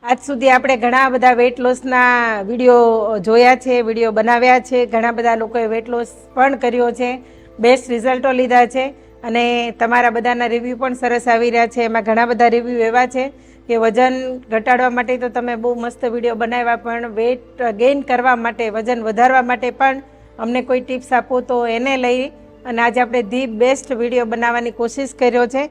આજ સુધી આપણે ઘણા બધા વેટ લોસના વિડીયો જોયા છે, વિડીયો બનાવ્યા છે, ઘણા બધા લોકોએ વેટ લોસ પણ કર્યો છે, બેસ્ટ રિઝલ્ટો લીધા છે અને તમારા બધાના રિવ્યૂ પણ સરસ આવી રહ્યા છે. એમાં ઘણા બધા રિવ્યૂ એવા છે કે વજન ઘટાડવા માટે તો તમે બહુ મસ્ત વિડીયો બનાવ્યા, પણ વેટ ગેઇન કરવા માટે, વજન વધારવા માટે પણ અમને કોઈ ટિપ્સ આપો, તો એને લઈ અને આજે આપણે ધી બેસ્ટ વિડીયો બનાવવાની કોશિશ કર્યો છે.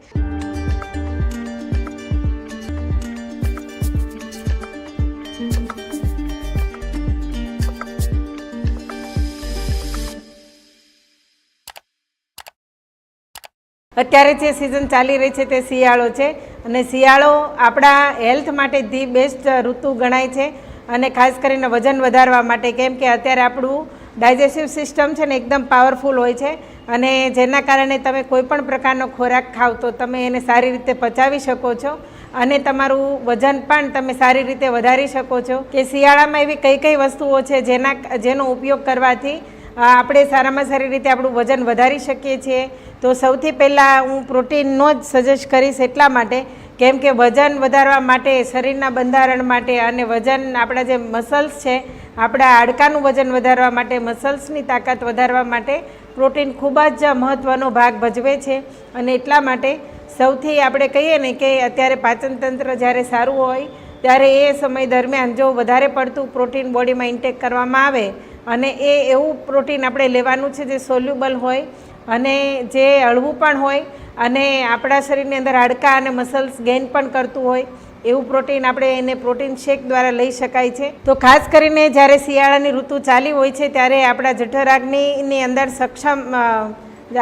અત્યારે જે સિઝન ચાલી રહી છે તે શિયાળો છે અને શિયાળો આપણા હેલ્થ માટે ધી બેસ્ટ ઋતુ ગણાય છે અને ખાસ કરીને વજન વધારવા માટે, કેમ કે અત્યારે આપણું ડાયજેસ્ટિવ સિસ્ટમ છે ને એકદમ પાવરફુલ હોય છે અને જેના કારણે તમે કોઈ પણ પ્રકારનો ખોરાક ખાવ તો તમે એને સારી રીતે પચાવી શકો છો અને તમારું વજન પણ તમે સારી રીતે વધારી શકો છો. કે શિયાળામાં એવી કઈ કઈ વસ્તુઓ છે જેનો ઉપયોગ કરવાથી આપણે સારામાં સારી રીતે આપણું વજન વધારી શકીએ છીએ. તો સૌથી પહેલાં હું પ્રોટીનનો જ સજેસ્ટ કરીશ, એટલા માટે કેમ કે વજન વધારવા માટે, શરીરના બંધારણ માટે અને વજન આપણા જે મસલ્સ છે, આપણા હાડકાનું વજન વધારવા માટે, મસલ્સની તાકાત વધારવા માટે પ્રોટીન ખૂબ જ મહત્ત્વનો ભાગ ભજવે છે. અને એટલા માટે સૌથી આપણે કહીએ ને કે અત્યારે પાચનતંત્ર જ્યારે સારું હોય ત્યારે એ સમય દરમિયાન જો વધારે પડતું પ્રોટીન બોડીમાં ઇન્ટેક કરવામાં આવે અને એવું પ્રોટીન આપણે લેવાનું છે જે સોલ્યુબલ હોય અને જે હળવું પણ હોય અને આપણા શરીરની અંદર હાડકાં અને મસલ્સ ગેઇન પણ કરતું હોય એવું પ્રોટીન આપણે એને પ્રોટીન શેક દ્વારા લઈ શકાય છે. તો ખાસ કરીને જ્યારે શિયાળાની ઋતુ ચાલી હોય છે ત્યારે આપણા જઠરાગ્નિની અંદર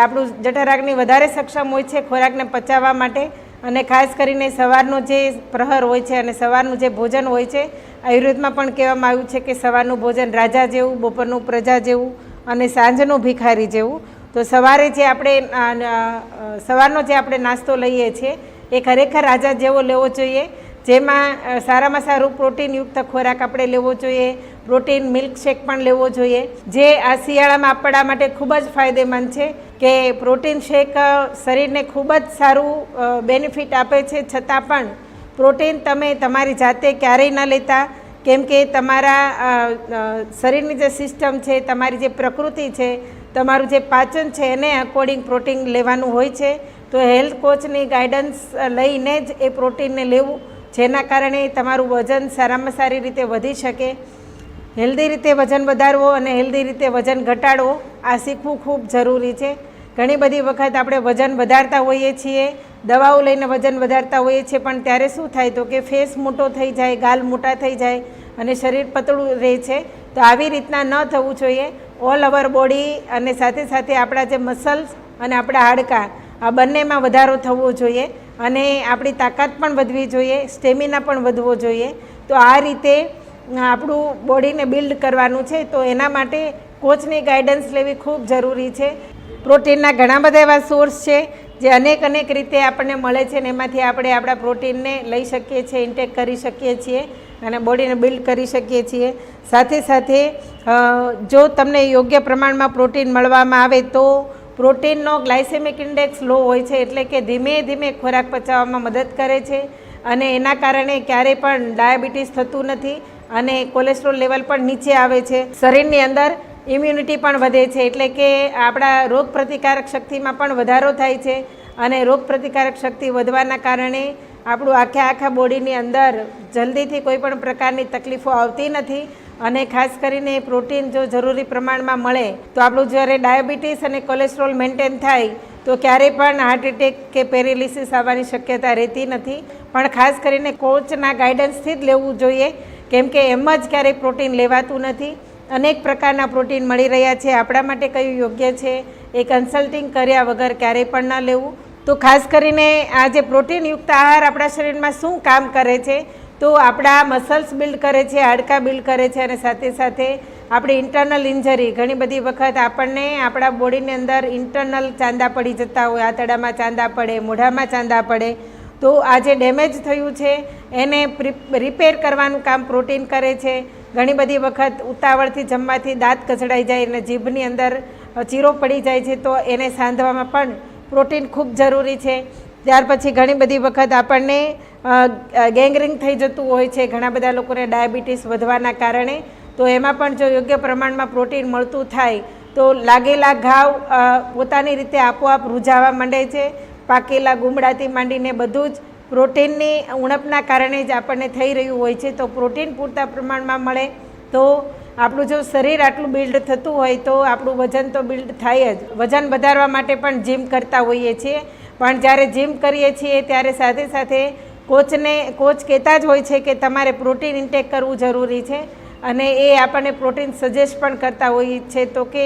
આપણું જઠરાગ્નિ વધારે સક્ષમ હોય છે ખોરાકને પચાવવા માટે. અને ખાસ કરીને સવારનો જે પ્રહર હોય છે અને સવારનું જે ભોજન હોય છે, આયુર્વેદમાં પણ કહેવામાં આવ્યું છે કે સવારનું ભોજન રાજા જેવું, બપોરનું પ્રજા જેવું અને સાંજનું ભિખારી જેવું. તો સવારે જે સવારનો જે આપણે નાસ્તો લઈએ છીએ એ ખરેખર રાજા જેવો લેવો જોઈએ, જેમાં સારામાં સારું પ્રોટીનયુક્ત ખોરાક આપણે લેવો જોઈએ. પ્રોટીન મિલ્કશેક પણ લેવો જોઈએ, જે આ શિયાળામાં આપણા માટે ખૂબ જ ફાયદેમંદ છે. કે પ્રોટીન શેક શરીરને ખૂબ જ સારું બેનિફિટ આપે છે, છતાં પણ પ્રોટીન તમે તમારી જાતે ક્યારેય ન લેતા, કેમ કે તમારા શરીરની જે સિસ્ટમ છે, તમારી જે પ્રકૃતિ છે, તમારું જે પાચન છે એને અકોર્ડિંગ પ્રોટીન લેવાનું હોય છે. તો હેલ્થ કોચની ગાઈડન્સ લઈને જ એ પ્રોટીનને લેવું, જેના કારણે તમારું વજન સારામાં સારી રીતે વધી શકે. હેલ્ધી રીતે વજન વધારવો અને હેલ્ધી રીતે વજન ઘટાડવો આ શીખવું ખૂબ જરૂરી છે. ઘણી બધી વખત આપણે વજન વધારતા હોઈએ છીએ, દવાઓ લઈને વજન વધારતા હોઈએ છીએ, પણ ત્યારે શું થાય તો કે ફેસ મોટો થઈ જાય, ગાલ મોટા થઈ જાય અને શરીર પતળું રહે છે. તો આવી રીતના ન થવું જોઈએ. ઓલ ઓવર બોડી અને સાથે સાથે આપણા જે મસલ્સ અને આપણા હાડકાં આ બંનેમાં વધારો થવો જોઈએ અને આપણી તાકાત પણ વધવી જોઈએ, સ્ટેમિના પણ વધવો જોઈએ. તો આ રીતે આપણું બોડીને બિલ્ડ કરવાનું છે. તો એના માટે કોચની ગાઈડન્સ લેવી ખૂબ જરૂરી છે. પ્રોટીનના ઘણા બધા એવા સોર્સ છે જે અનેક રીતે આપણને મળે છે અને એમાંથી આપણે આપણા પ્રોટીનને લઈ શકીએ છીએ, ઇન્ટેક કરી શકીએ છીએ અને બોડીને બિલ્ડ કરી શકીએ છીએ. સાથે સાથે જો તમને યોગ્ય પ્રમાણમાં પ્રોટીન મળવામાં આવે તો પ્રોટીનનો ગ્લાયસેમિક ઇન્ડેક્સ લો હોય છે, એટલે કે ધીમે ધીમે ખોરાક પચાવવામાં મદદ કરે છે અને એના કારણે ક્યારેય પણ ડાયાબિટીસ થતું નથી અને કોલેસ્ટ્રોલ લેવલ પણ નીચે આવે છે. શરીરની અંદર ઇમ્યુનિટી પણ વધે છે, એટલે કે આપણા રોગ પ્રતિકારક શક્તિમાં પણ વધારો થાય છે અને રોગ પ્રતિકારક શક્તિ વધવાના કારણે આપણું આખા બોડીની અંદર જલ્દીથી કોઈ પણ પ્રકારની તકલીફો આવતી નથી. અને ખાસ કરીને પ્રોટીન જો જરૂરી પ્રમાણમાં મળે તો આપણું જ્યારે ડાયાબિટીસ અને કોલેસ્ટ્રોલ મેન્ટેન થાય તો ક્યારેય પણ હાર્ટ એટેક કે પેરેલિસિસ આવવાની શક્યતા રહેતી નથી. પણ ખાસ કરીને કોચના ગાઈડન્સથી જ લેવું જોઈએ, કેમ કે એમ જ ક્યારેય પ્રોટીન લેવાતું નથી. અનેક પ્રકારના પ્રોટીન મળી રહ્યા છે, આપણા માટે કયું યોગ્ય છે એ કન્સલ્ટિંગ કર્યા વગર ક્યારેય પણ ન લેવું. તો ખાસ કરીને આ જે પ્રોટીનયુક્ત આહાર આપણા શરીરમાં શું કામ કરે છે, તો આપણા મસલ્સ બિલ્ડ કરે છે, હાડકાં બિલ્ડ કરે છે અને સાથે સાથે આપણી ઇન્ટરનલ ઇન્જરી, ઘણી બધી વખત આપણને આપણા બોડીની અંદર ઇન્ટરનલ ચાંદા પડી જતા હોય, આંતરડામાં ચાંદા પડે, મોઢામાં ચાંદા પડે, તો આ જે ડેમેજ થયું છે એને રિપેર કરવાનું કામ પ્રોટીન કરે છે. ઘણી બધી વખત ઉતાવળથી જમવાથી દાંત કચડાઈ જાય અને જીભની અંદર ચીરો પડી જાય છે, તો એને સાંધવામાં પણ પ્રોટીન ખૂબ જરૂરી છે. ત્યાર પછી ઘણી બધી વખત આપણને ગેંગરિંગ થઈ જતું હોય છે, ઘણા બધા લોકોને ડાયાબિટીસ વધવાના કારણે. તો એમાં પણ જો યોગ્ય પ્રમાણમાં પ્રોટીન મળતું થાય તો લાગેલા ઘાવ પોતાની રીતે આપોઆપ રૂઝાવા માંડે છે. પાકેલા ગુમડાથી માંડીને બધું જ પ્રોટીનની ઉણપના કારણે જ આપણને થઈ રહ્યું હોય છે. તો પ્રોટીન પૂરતા પ્રમાણમાં મળે તો આપણું જો શરીર આટલું બિલ્ડ થતું હોય તો આપણું વજન તો બિલ્ડ થાય જ. વજન વધારવા માટે પણ જીમ કરતા હોઈએ છીએ, પણ જ્યારે જીમ કરીએ છીએ ત્યારે સાથે સાથે કોચ કહેતા જ હોય છે કે તમારે પ્રોટીન ઇન્ટેક કરવું જરૂરી છે, અને એ આપણને પ્રોટીન સજેસ્ટ પણ કરતા હોઈએ છે. તો કે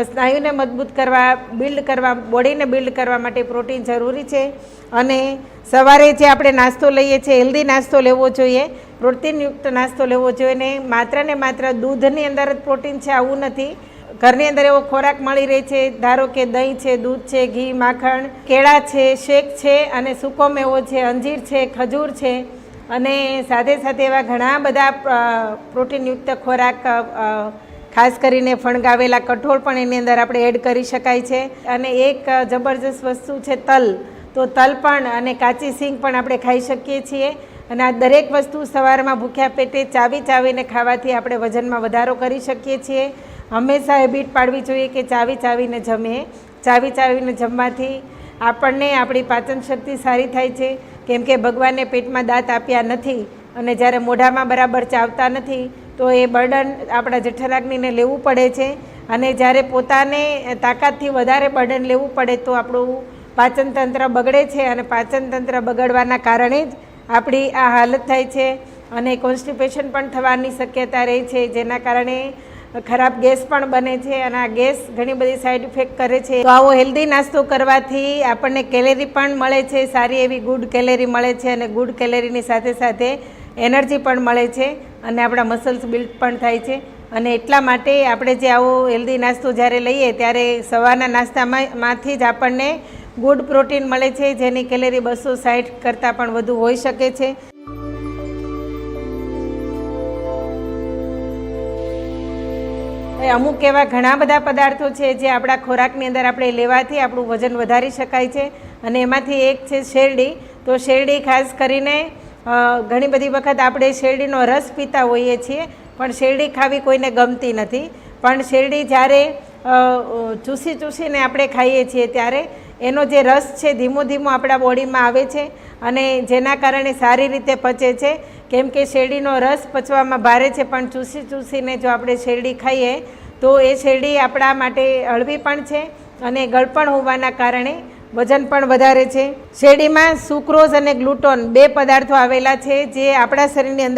સ્નાયુને મજબૂત કરવા, બિલ્ડ કરવા, બોડીને બિલ્ડ કરવા માટે પ્રોટીન જરૂરી છે. અને સવારે જે આપણે નાસ્તો લઈએ છીએ, હેલ્ધી નાસ્તો લેવો જોઈએ, પ્રોટીનયુક્ત નાસ્તો લેવો જોઈએ. ને માત્ર દૂધની અંદર જ પ્રોટીન છે આવું નથી. ઘરની અંદર એવો ખોરાક મળી રહે છે, ધારો કે દહીં છે, દૂધ છે, ઘી, માખણ, કેળા છે, શેક છે, અને સૂકો મેવો છે, અંજીર છે, ખજૂર છે, અને સાથે સાથે એવા ઘણા બધા પ્રોટીનયુક્ત ખોરાક, ખાસ કરીને ફણગાવેલા કઠોળ પણ એની અંદર આપણે એડ કરી શકાય છે. અને એક જબરજસ્ત વસ્તુ છે તલ. તો તલ પણ અને કાચી સિંગ પણ આપણે ખાઈ શકીએ છીએ. અને આ દરેક વસ્તુ સવારમાં ભૂખ્યા પેટે ચાવીને ખાવાથી આપણે વજનમાં વધારો કરી શકીએ છીએ. હંમેશા હેબિટ પાડવી જોઈએ કે ચાવીને જમીએ. ચાવીને જમવાથી આપણને આપણી પાચન શક્તિ સારી થાય છે, કેમ કે ભગવાને પેટમાં દાંત આપ્યા નથી, અને જ્યારે મોઢામાં બરાબર ચાવતા નથી તો એ બર્ડન આપણા જઠરાગ્નિને લેવું પડે છે. અને જ્યારે પોતાને તાકાતથી વધારે બર્ડન લેવું પડે તો આપણું પાચનતંત્ર બગડે છે, અને પાચનતંત્ર બગડવાના કારણે જ આપણી આ હાલત થાય છે. અને કોન્સ્ટિપેશન પણ થવાની શક્યતા રહે છે, જેના કારણે ખરાબ ગેસ પણ બને છે, અને આ ગેસ ઘણી બધી સાઈડ ઇફેક્ટ કરે છે. તો આવો હેલ્ધી નાસ્તો કરવાથી આપણને કેલેરી પણ મળે છે, સારી એવી ગુડ કેલેરી મળે છે, અને ગુડ કેલેરીની સાથે સાથે એનર્જી પણ મળે છે, અને આપણા મસલ્સ બિલ્ડ પણ થાય છે. અને એટલા માટે આપણે જે આવો હેલ્ધી નાસ્તો જ્યારે લઈએ ત્યારે સવારના નાસ્તામાંથી જ આપણને ગુડ પ્રોટીન મળે છે, જેની કેલેરી 260 કરતાં પણ વધુ હોઈ શકે છે. અમુક એવા ઘણા બધા પદાર્થો છે જે આપણા ખોરાકની અંદર આપણે લેવાથી આપણું વજન વધારી શકાય છે, અને એમાંથી એક છે શેરડી. તો શેરડી ખાસ કરીને ઘણી બધી વખત આપણે શેરડીનો રસ પીતા હોઈએ છીએ, પણ શેરડી ખાવી કોઈને ગમતી નથી. પણ શેરડી જ્યારે ચૂસીને આપણે ખાઈએ છીએ ત્યારે એનો જે રસ છે ધીમો આપણા બોડીમાં આવે છે, અને જેના કારણે સારી રીતે પચે છે. કેમ કે શેરડીનો રસ પચવામાં ભારે છે, પણ ચૂસીને જો આપણે શેરડી ખાઈએ તો એ શેરડી આપણા માટે હળવી પણ છે, અને ગળપણ હોવાના કારણે વજન પણ વધારે છે. શેરડીમાં સુક્રોઝ અને ગ્લુટોન 2 પદાર્થો આવેલા છે જે આપણા શરીરની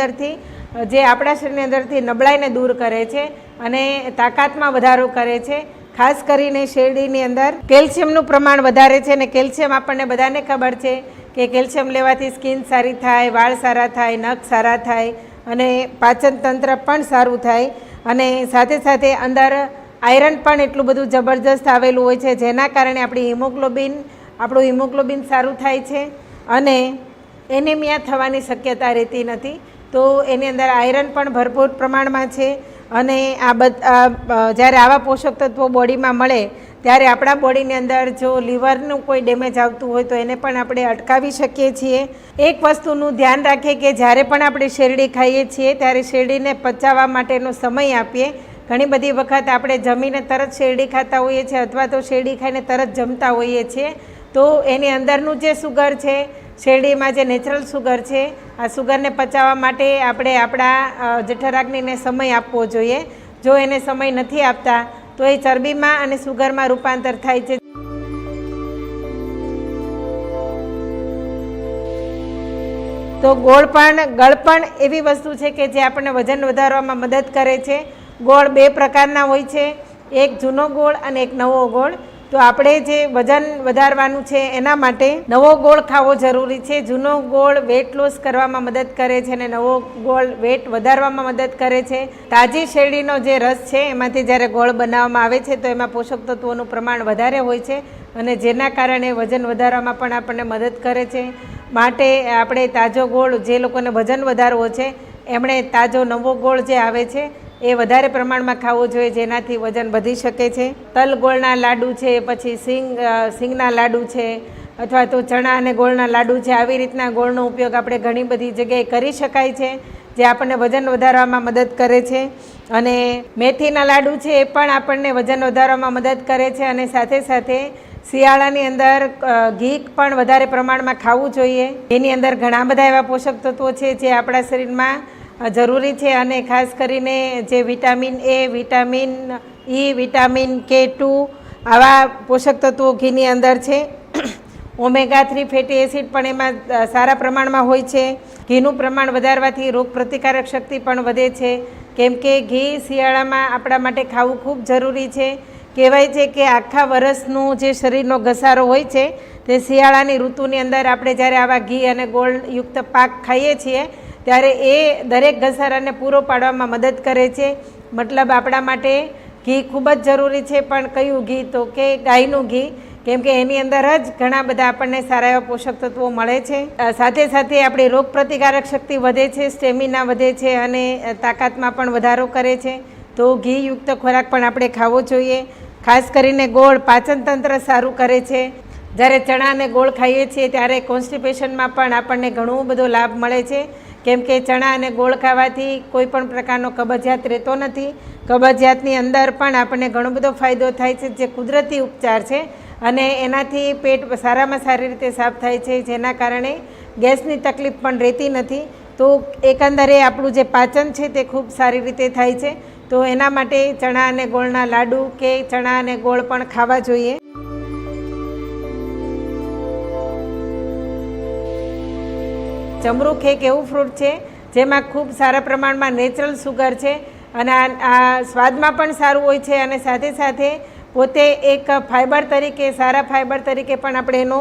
અંદરથી નબળાઈને દૂર કરે છે અને તાકાતમાં વધારો કરે છે. ખાસ કરીને શેરડીની અંદર કેલ્શિયમનું પ્રમાણ વધારે છે, અને કેલ્શિયમ આપણને બધાને ખબર છે કે કેલ્શિયમ લેવાથી સ્કિન સારી થાય, વાળ સારા થાય, નખ સારા થાય, અને પાચન તંત્ર પણ સારું થાય. અને સાથે સાથે અંદર આયરન પણ એટલું બધું જબરજસ્ત આવેલું હોય છે, જેના કારણે આપણું હિમોગ્લોબિન સારું થાય છે, અને એનેમિયા થવાની શક્યતા રહેતી નથી. તો એની અંદર આયરન પણ ભરપૂર પ્રમાણમાં છે. અને જ્યારે આવા પોષક તત્વો બોડીમાં મળે ત્યારે આપણા બોડીની અંદર જો લીવરનું કોઈ ડેમેજ આવતું હોય તો એને પણ આપણે અટકાવી શકીએ છીએ. એક વસ્તુનું ધ્યાન રાખીએ કે જ્યારે પણ આપણે શેરડી ખાઈએ છીએ ત્યારે શેરડીને પચાવવા માટેનો સમય આપીએ. ઘણી બધી વખત આપણે જમીને તરત શેરડી ખાતા હોઈએ છીએ, અથવા તો શેરડી ખાઈને તરત જમતા હોઈએ છીએ. તો એની અંદરનું જે સુગર છે, શેરડીમાં જે નેચરલ સુગર છે, આ સુગરને પચાવવા માટે આપણે આપણા જઠરાગ્નિને સમય આપવો જોઈએ. જો એને સમય નથી આપતા તો એ ચરબીમાં અને સુગરમાં રૂપાંતર થાય છે. તો ગોળ પણ એવી વસ્તુ છે કે જે આપણને વજન વધારવામાં મદદ કરે છે. ગોળ 2 પ્રકારના હોય છે, એક જૂનો ગોળ અને એક નવો ગોળ. તો આપણે જે વજન વધારવાનું છે એના માટે નવો ગોળ ખાવો જરૂરી છે. જૂનો ગોળ વેટ લોસ કરવામાં મદદ કરે છે, અને નવો ગોળ વેટ વધારવામાં મદદ કરે છે. તાજી શેરડીનો જે રસ છે એમાંથી જ્યારે ગોળ બનાવવામાં આવે છે તો એમાં પોષક તત્વોનું પ્રમાણ વધારે હોય છે, અને જેના કારણે વજન વધારવામાં પણ આપણને મદદ કરે છે. માટે આપણે તાજો ગોળ, જે લોકોને વજન વધારવો છે એમણે તાજો નવો ગોળ જે આવે છે એ વધારે પ્રમાણમાં ખાવો જોઈએ, જેનાથી વજન વધી શકે છે. તલ ગોળના લાડુ છે, પછી સિંગના લાડુ છે, અથવા તો ચણા અને ગોળના લાડુ છે, આવી રીતના ગોળનો ઉપયોગ આપણે ઘણી બધી જગ્યાએ કરી શકાય છે, જે આપણને વજન વધારવામાં મદદ કરે છે. અને મેથીના લાડુ છે એ પણ આપણને વજન વધારવામાં મદદ કરે છે. અને સાથે સાથે શિયાળાની અંદર ઘી પણ વધારે પ્રમાણમાં ખાવું જોઈએ. એની અંદર ઘણા બધા એવા પોષક તત્વો છે જે આપણા શરીરમાં જરૂરી છે. અને ખાસ કરીને જે vitamin A, vitamin E, vitamin K2 આવા પોષક તત્વો ઘીની અંદર છે. ઓમેગા-3 ફેટી એસિડ પણ એમાં સારા પ્રમાણમાં હોય છે. ઘીનું પ્રમાણ વધારવાથી રોગ પ્રતિકારક શક્તિ પણ વધે છે, કેમ કે ઘી શિયાળામાં આપણા માટે ખાવું ખૂબ જરૂરી છે. કહેવાય છે કે આખા વર્ષનું જે શરીરનો ઘસારો હોય છે તે શિયાળાની ઋતુની અંદર આપણે જ્યારે આવા ઘી અને ગોળયુક્ત પાક ખાઈએ છીએ ત્યારે એ દરેક ઘસારાને પૂરો પાડવામાં મદદ કરે છે. મતલબ આપણા માટે ઘી ખૂબ જ જરૂરી છે. પણ કયું ઘી? તો કે ગાયનું ઘી, કેમ કે એની અંદર જ ઘણા બધા આપણને સારા એવા પોષક તત્વો મળે છે. સાથે સાથે આપણી રોગ પ્રતિકારક શક્તિ વધે છે, સ્ટેમિના વધે છે અને તાકાતમાં પણ વધારો કરે છે. તો ઘીયુક્ત ખોરાક પણ આપણે ખાવો જોઈએ. ખાસ કરીને ગોળ પાચન તંત્ર સારું કરે છે. જ્યારે ચણા અને ગોળ ખાઈએ છીએ ત્યારે કોન્સ્ટિપેશનમાં પણ આપણને ઘણો બધો લાભ મળે છે, કેમ કે ચણા અને ગોળ ખાવાથી કોઈ પણ પ્રકારનો કબજિયાત રહેતો નથી. કબજિયાતની અંદર પણ આપણને ઘણો બધો ફાયદો થાય છે, જે કુદરતી ઉપચાર છે. અને એનાથી પેટ સારામાં સારી રીતે સાફ થાય છે, જેના કારણે ગેસની તકલીફ પણ રહેતી નથી. તો એકંદરે આપણું જે પાચન છે તે ખૂબ સારી રીતે થાય છે. તો એના માટે ચણા અને ગોળના લાડુ કે ચણા અને ગોળ પણ ખાવા જોઈએ. જમરૂખ એક એવું ફ્રૂટ છે જેમાં ખૂબ સારા પ્રમાણમાં નેચરલ સુગર છે અને આ સ્વાદમાં પણ સારું હોય છે. અને સાથે સાથે પોતે એક ફાઇબર તરીકે, સારા ફાઇબર તરીકે પણ આપણે એનો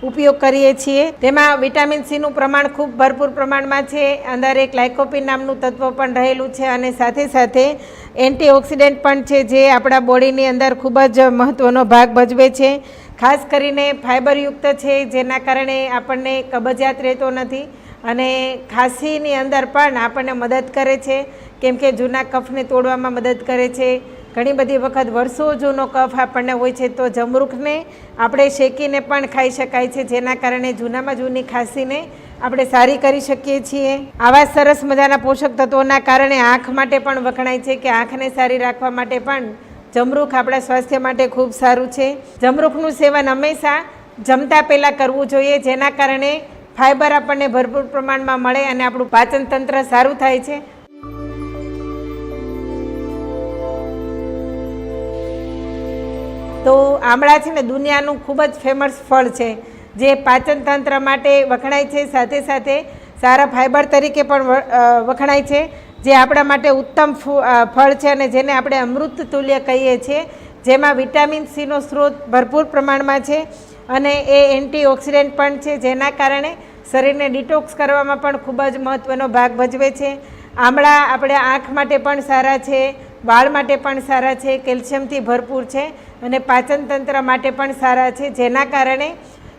ઉપયોગ કરીએ છીએ. તેમાં વિટામિન સીનું પ્રમાણ ખૂબ ભરપૂર પ્રમાણમાં છે. અંદર એક લાઇકોપિન નામનું તત્વ પણ રહેલું છે અને સાથે સાથે એન્ટીઓક્સિડન્ટ પણ છે, જે આપણા બોડીની અંદર ખૂબ જ મહત્ત્વનો ભાગ ભજવે છે. ખાસ કરીને ફાઇબરયુક્ત છે, જેના કારણે આપણને કબજિયાત રહેતો નથી અને ખાંસીની અંદર પણ આપણને મદદ કરે છે, કેમ કે જૂના કફને તોડવામાં મદદ કરે છે. ઘણી બધી વખત વર્ષો જૂનો કફ આપણને હોય છે તો જમરૂખને આપણે શેકીને પણ ખાઈ શકાય છે, જેના કારણે જૂનામાં જૂની ખાંસીને આપણે સારી કરી શકીએ છીએ. આવા સરસ મજાના પોષક તત્વોના કારણે આંખ માટે પણ વખણાય છે કે આંખને સારી રાખવા માટે પણ જમરૂખ આપણા સ્વાસ્થ્ય માટે ખૂબ સારું છે. જમરૂખનું સેવન હંમેશા જમતા પહેલાં કરવું જોઈએ, જેના કારણે ફાઇબર આપણને ભરપૂર પ્રમાણમાં મળે અને આપણું પાચન તંત્ર સારું થાય છે. તો આમળા છે ને દુનિયાનું ખૂબ જ ફેમસ ફળ છે, જે પાચન તંત્ર માટે વખણાય છે. સાથે સાથે સારા ફાઇબર તરીકે પણ વખણાય છે, જે આપણા માટે ઉત્તમ ફળ છે અને જેને આપણે અમૃત તુલ્ય કહીએ છીએ, જેમાં વિટામિન સીનો સ્ત્રોત ભરપૂર પ્રમાણમાં છે અને એ એન્ટીઓક્સિડન્ટ પણ છે, જેના કારણે શરીરને ડિટોક્સ કરવામાં પણ ખૂબ જ મહત્ત્વનો ભાગ ભજવે છે. આમળા આપણે આંખ માટે પણ સારા છે, વાળ માટે પણ સારા છે, કેલ્શિયમથી ભરપૂર છે અને પાચન તંત્ર માટે પણ સારા છે, જેના કારણે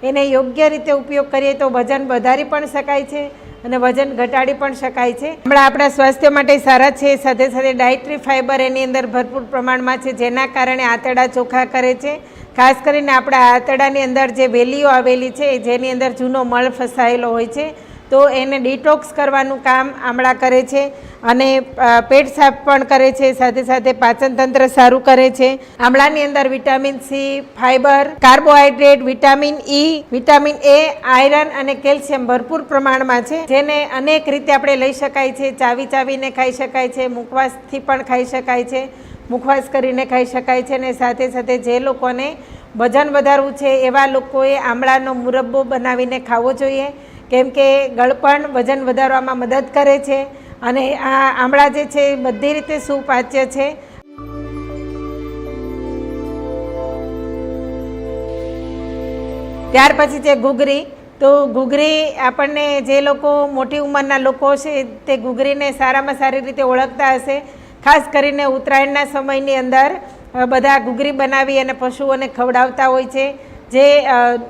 એને યોગ્ય રીતે ઉપયોગ કરીએ તો વજન વધારી પણ શકાય છે અને વજન ઘટાડી પણ શકાય છે. આમળા આપણા સ્વાસ્થ્ય માટે સારા છે. સાથે સાથે ડાયટરી ફાઇબર એની અંદર ભરપૂર પ્રમાણમાં છે, જેના કારણે આંતરડા ચોખ્ખા કરે છે. ખાસ કરીને આપણા આંતરડાની અંદર જે વેલીઓ આવેલી છે, જેની અંદર જૂનો મળ ફસાયેલો હોય છે, તો એને ડિટોક્સ કરવાનું કામ આમળા કરે છે અને પેટ સાફ પણ કરે છે. સાથે સાથે પાચન તંત્ર સારું કરે છે. આમળાની અંદર vitamin C, fibre, carbohydrate, vitamin E, vitamin A, iron અને કેલ્શિયમ ભરપૂર પ્રમાણમાં છે, જેને અનેક રીતે આપણે લઈ શકાય છે. ચાવીને ખાઈ શકાય છે, મુખવાસથી પણ ખાઈ શકાય છે, મુખવાસ કરીને ખાઈ શકાય છે. અને સાથે સાથે જે લોકોને વજન વધારવું છે એવા લોકોએ આમળાનો મુરબ્બો બનાવીને ખાવો જોઈએ, કેમ કે ગળપણ વજન વધારવામાં મદદ કરે છે અને આ આમળા જે છે બધી રીતે સુપાચ્ય છે. ત્યાર પછી છે ઘૂઘરી. તો ઘૂઘરી આપણને જે લોકો મોટી ઉંમરના લોકો છે તે ઘૂઘરીને સારામાં સારી રીતે ઓળખતા હશે. ખાસ કરીને ઉત્તરાયણના સમયની અંદર બધા ઘૂઘરી બનાવી અને પશુઓને ખવડાવતા હોય છે, જે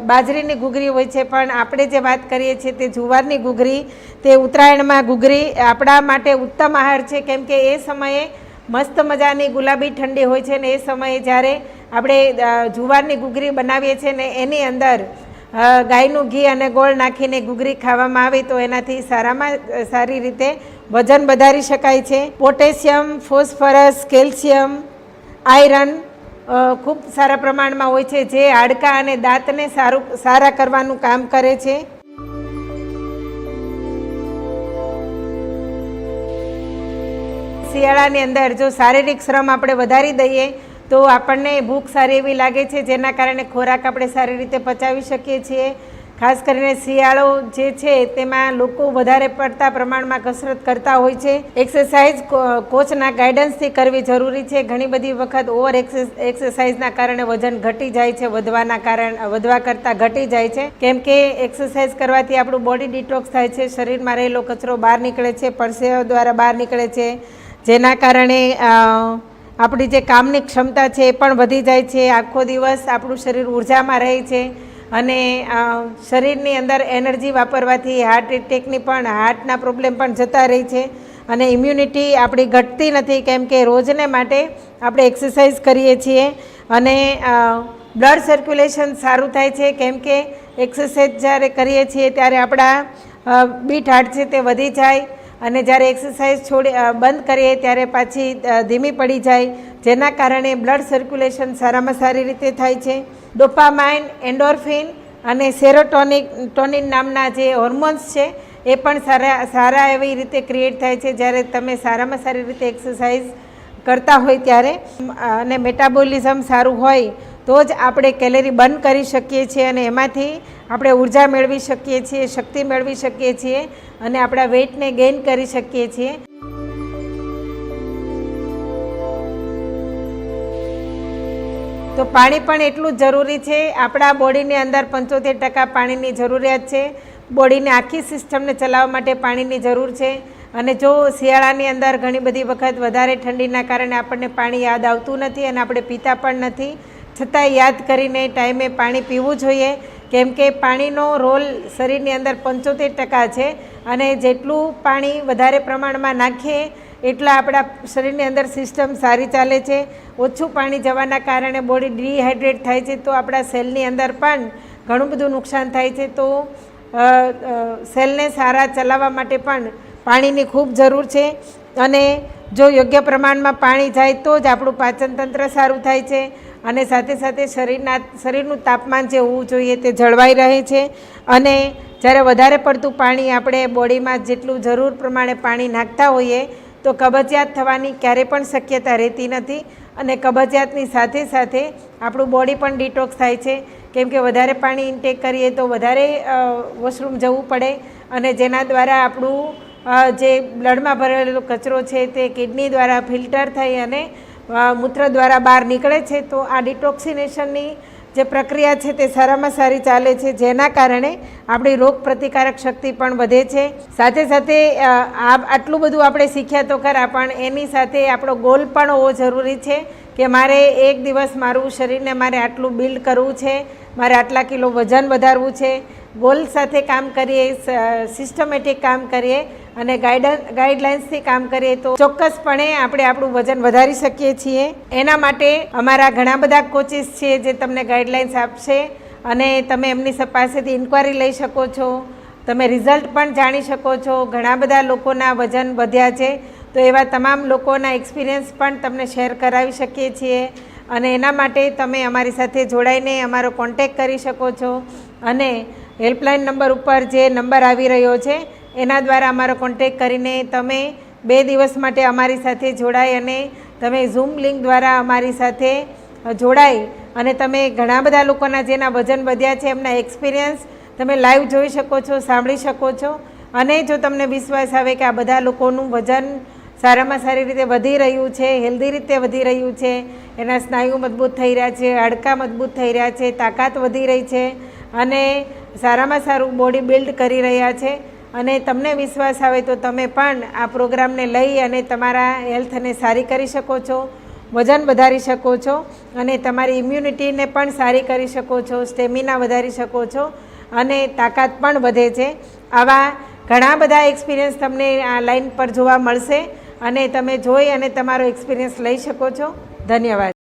બાજરીની ઘૂઘરી હોય છે. પણ આપણે જે વાત કરીએ છીએ તે જુવારની ઘૂઘરી. તે ઉત્તરાયણમાં ઘૂઘરી આપણા માટે ઉત્તમ આહાર છે, કેમ કે એ સમયે મસ્ત મજાની ગુલાબી ઠંડી હોય છે ને એ સમયે જ્યારે આપણે જુવારની ઘૂઘરી બનાવીએ છીએ ને એની અંદર ગાયનું ઘી અને ગોળ નાખીને ઘૂઘરી ખાવામાં આવે તો એનાથી સારી રીતે વજન વધારી શકાય છે. પોટેશિયમ, ફોસ્ફરસ, કેલ્શિયમ, આયરન ખૂબ સારા પ્રમાણમાં હોય છે, જે હાડકાં અને દાંતને સારા કરવાનું કામ કરે છે. શિયાળાની અંદર જો શારીરિક શ્રમ આપણે વધારી દઈએ તો આપણને ભૂખ સારી એવી લાગે છે, જેના કારણે ખોરાક આપણે સારી રીતે પચાવી શકીએ છીએ. ખાસ કરીને શિયાળો જે છે તેમાં લોકો વધારે પડતા પ્રમાણમાં કસરત કરતા હોય છે. એક્સરસાઇઝ કોચના ગાઈડન્સથી કરવી જરૂરી છે. ઘણી બધી વખત ઓવર એક્સરસાઇઝના કારણે વજન ઘટી જાય છે, વધવા કરતાં ઘટી જાય છે. કેમ કે એક્સરસાઇઝ કરવાથી આપણું બોડી ડિટોક્સ થાય છે, શરીરમાં રહેલો કચરો બહાર નીકળે છે, પરસેવા દ્વારા બહાર નીકળે છે, જેના કારણે આપણી જે કામની ક્ષમતા છે એ પણ વધી જાય છે. આખો દિવસ આપણું શરીર ઉર્જામાં રહે છે અને શરીરની અંદર એનર્જી વાપરવાથી હાર્ટના પ્રોબ્લેમ પણ જતા રહે છે અને ઇમ્યુનિટી આપણી ઘટતી નથી, કેમ કે રોજને માટે આપણે એક્સરસાઇઝ કરીએ છીએ અને બ્લડ સર્ક્યુલેશન સારું થાય છે. કેમ કે એક્સરસાઇઝ જ્યારે કરીએ છીએ ત્યારે આપણા બીટ હાર્ટ છે તે વધી જાય અને જ્યારે એક્સરસાઇઝ બંધ કરીએ ત્યારે પાછી ધીમી પડી જાય, જેના કારણે બ્લડ સર્ક્યુલેશન સારામાં સારી રીતે થાય છે. ડોપામાઇન, એન્ડોર્ફિન અને સેરોટોનિન નામના જે હોર્મોન્સ છે એ પણ સારા એવી રીતે ક્રિએટ થાય છે જ્યારે તમે સારામાં સારી રીતે એક્સરસાઇઝ કરતા હોય ત્યારે. અને મેટાબોલિઝમ સારું હોય તો જ આપણે કેલરી બર્ન કરી શકીએ છીએ અને એમાંથી આપણે ઉર્જા મેળવી શકીએ છીએ, શક્તિ મેળવી શકીએ છીએ અને આપણા વેઇટને ગેઇન કરી શકીએ છીએ. તો પાણી પણ એટલું જ જરૂરી છે. આપણા બોડીની અંદર 75% પાણીની જરૂરિયાત છે. બોડીની આખી સિસ્ટમને ચલાવવા માટે પાણીની જરૂર છે અને જો શિયાળાની અંદર ઘણી બધી વખત વધારે ઠંડીના કારણે આપણને પાણી યાદ આવતું નથી અને આપણે પીતા પણ નથી, છતાં યાદ કરીને ટાઈમે પાણી પીવું જોઈએ. કેમ કે પાણીનો રોલ શરીરની અંદર 75% છે અને જેટલું પાણી વધારે પ્રમાણમાં નાખીએ એટલા આપણા શરીરની અંદર સિસ્ટમ સારી ચાલે છે. ઓછું પાણી જવાના કારણે બોડી ડિહાઇડ્રેટ થાય છે તો આપણા સેલની અંદર પણ ઘણું બધું નુકસાન થાય છે. તો સેલને સારા ચલાવવા માટે પણ પાણીની ખૂબ જરૂર છે અને જો યોગ્ય પ્રમાણમાં પાણી જાય તો જ આપણું પાચન તંત્ર સારું થાય છે અને સાથે સાથે શરીરનું તાપમાન જે હોવું જોઈએ તે જળવાઈ રહે છે. અને જ્યારે વધારે પડતું પાણી આપણે બોડીમાં જેટલું જરૂર પ્રમાણે પાણી નાખતા હોઈએ તો કબજિયાત થવાની ક્યારેય પણ શક્યતા રહેતી નથી અને કબજિયાતની સાથે સાથે આપણું બોડી પણ ડિટોક્સ થાય છે. કેમ કે વધારે પાણી ઇન્ટેક કરીએ તો વધારે વોશરૂમ જવું પડે અને જેના દ્વારા આપણું જે બ્લડમાં ભરેલો કચરો છે તે કિડની દ્વારા ફિલ્ટર થઈ અને મૂત્ર દ્વારા બહાર નીકળે છે. તો આ ડિટોક્સિનેશનની જે પ્રક્રિયા છે તે સારામાં સારી ચાલે છે, જેના કારણે આપણી રોગ પ્રતિકારક શક્તિ પણ વધે છે. સાથે સાથે આટલું બધું આપણે શીખ્યા તો ખરા, પણ એની સાથે આપણો ગોલ પણ હોવો જરૂરી છે કે મારે એક દિવસ મારું શરીરને મારે આટલું બિલ્ડ કરવું છે, મારે આટલા કિલો વજન વધારવું છે. ગોલ સાથે કામ કરીએ, સિસ્ટમેટિક કામ કરીએ અને ગાઈડલાઇન્સથી કામ કરીએ તો ચોક્કસપણે આપણે આપણું વજન વધારી શકીએ છીએ. એના માટે અમારા ઘણા બધા કોચિસ છે જે તમને ગાઈડલાઇન્સ આપશે અને તમે એમની પાસેથી ઇન્ક્વાયરી લઈ શકો છો, તમે રિઝલ્ટ પણ જાણી શકો છો. ઘણા બધા લોકોના વજન વધ્યા છે તો એવા તમામ લોકોના એક્સપિરિયન્સ પણ તમને શેર કરાવી શકીએ છીએ અને એના માટે તમે અમારી સાથે જોડાઈને અમારો કોન્ટેક કરી શકો છો અને હેલ્પલાઇન નંબર ઉપર જે નંબર આવી રહ્યો છે એના દ્વારા અમારો કોન્ટેક કરીને તમે 2 દિવસ માટે અમારી સાથે જોડાઈ અને તમે ઝૂમ લિંક દ્વારા અમારી સાથે જોડાઈ અને તમે ઘણા બધા લોકોના જેના વજન વધ્યા છે એમના એક્સપિરિયન્સ તમે લાઈવ જોઈ શકો છો, સાંભળી શકો છો. અને જો તમને વિશ્વાસ આવે કે આ બધા લોકોનું વજન સારામાં સારી રીતે વધી રહ્યું છે, હેલ્ધી રીતે વધી રહ્યું છે, એના સ્નાયુ મજબૂત થઈ રહ્યા છે, હાડકાં મજબૂત થઈ રહ્યા છે, તાકાત વધી રહી છે અને સારામાં સારું બોડી બિલ્ડ કરી રહ્યા છે અને તમને વિશ્વાસ આવે તો તમે પણ આ પ્રોગ્રામને લઈ અને તમારા હેલ્થને સારી કરી શકો છો, વજન વધારી શકો છો અને તમારી ઇમ્યુનિટીને પણ સારી કરી શકો છો, સ્ટેમિના વધારી શકો છો અને તાકાત પણ વધે છે. આવા ઘણા બધા એક્સપિરિયન્સ તમને આ લાઈન પર જોવા મળશે અને તમે જોઈ અને તમારો એક્સપિરિયન્સ લઈ શકો છો. ધન્યવાદ.